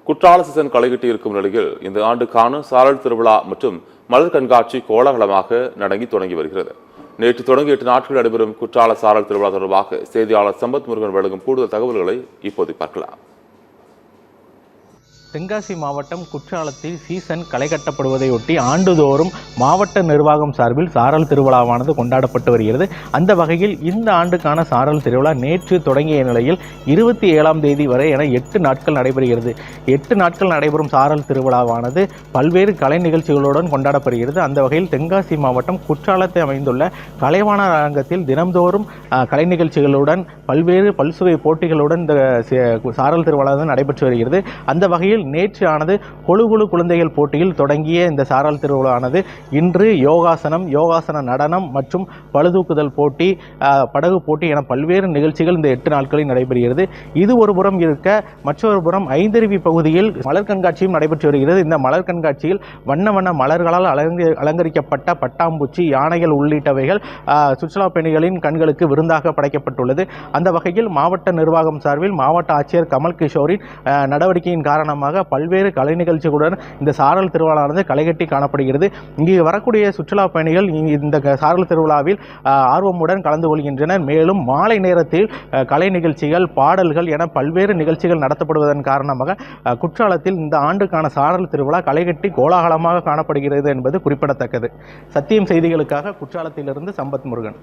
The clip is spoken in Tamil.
குற்றால சீசன் களைகட்டி இருக்கும் நிலையில் இந்த ஆண்டுக்கான சாரல் திருவிழா மற்றும் மலர் கண்காட்சி கோலாகலமாக தொடங்கி வருகிறது. நேற்று தொடங்கி 8 நாட்கள் நடைபெறும் குற்றால சாரல் திருவிழா தொடர்பாக செய்தியாளர் சம்பத் முருகன் வழங்கும் கூடுதல் தகவல்களை இப்போது பார்க்கலாம். தென்காசி மாவட்டம் குற்றாலத்தில் சீசன் களைகட்டப்படுவதையொட்டி ஆண்டுதோறும் மாவட்ட நிர்வாகம் சார்பில் சாரல் திருவிழாவானது கொண்டாடப்பட்டு வருகிறது. அந்த வகையில் இந்த ஆண்டுக்கான சாரல் திருவிழா நேற்று தொடங்கிய நிலையில் 27ஆம் தேதி வரை என 8 நாட்கள் நடைபெறுகிறது. 8 நாட்கள் நடைபெறும் சாரல் திருவிழாவானது பல்வேறு கலை நிகழ்ச்சிகளுடன் கொண்டாடப்படுகிறது. அந்த வகையில் தென்காசி மாவட்டம் குற்றாலத்தை அமைந்துள்ள கலைவாணர் அரங்கத்தில் தினம்தோறும் கலை நிகழ்ச்சிகளுடன் பல்சுவை போட்டிகளுடன் இந்த சாரல் திருவிழா நடைபெற்று வருகிறது. அந்த வகையில் நேற்று ஆனது கொழு குழந்தைகள் போட்டியில் தொடங்கிய இந்த சாரல் திருவிழாவானது இன்று யோகாசன நடனம் மற்றும் பளுதூக்குதல் போட்டி, படகு போட்டி என பல்வேறு நிகழ்ச்சிகள் இந்த 8 நாட்களில் நடைபெறுகிறது. இது ஒரு புறம் இருக்க, மற்றொரு புறம் ஐந்தருவி பகுதியில் மலர் கண்காட்சியும் நடைபெற்று வருகிறது. இந்த மலர் கண்காட்சியில் வண்ண மலர்களால் அலங்கரிக்கப்பட்ட பட்டாம்பூச்சி, யானைகள் உள்ளிட்டவைகள் சுற்றுலா பயணிகளின் கண்களுக்கு விருந்தாக படைக்கப்பட்டுள்ளது. அந்த வகையில் மாவட்ட நிர்வாகம் சார்பில் மாவட்ட ஆட்சியர் கமல் கிஷோரின் நடவடிக்கையின் காரணமாக பல்வேறு கலை நிகழ்ச்சிகளுடன் இந்த சாரல் திருவிழாவானது களைகட்டி காணப்படுகிறது. இங்கு வரக்கூடிய சுற்றுலா பயணிகள் இந்த சாரல் திருவிழாவில் ஆர்வமுடன் கலந்து கொள்கின்றனர். மேலும் மாலை நேரத்தில் கலை நிகழ்ச்சிகள், பாடல்கள் என பல்வேறு நிகழ்ச்சிகள் நடத்தப்படுவதன் காரணமாக குற்றாலத்தில் இந்த ஆண்டுக்கான சாரல் திருவிழா களைகட்டி கோலாகலமாக காணப்படுகிறது என்பது குறிப்பிடத்தக்கது. சத்தியம் செய்திகளுக்காக குற்றாலத்திலிருந்து சம்பத் முருகன்.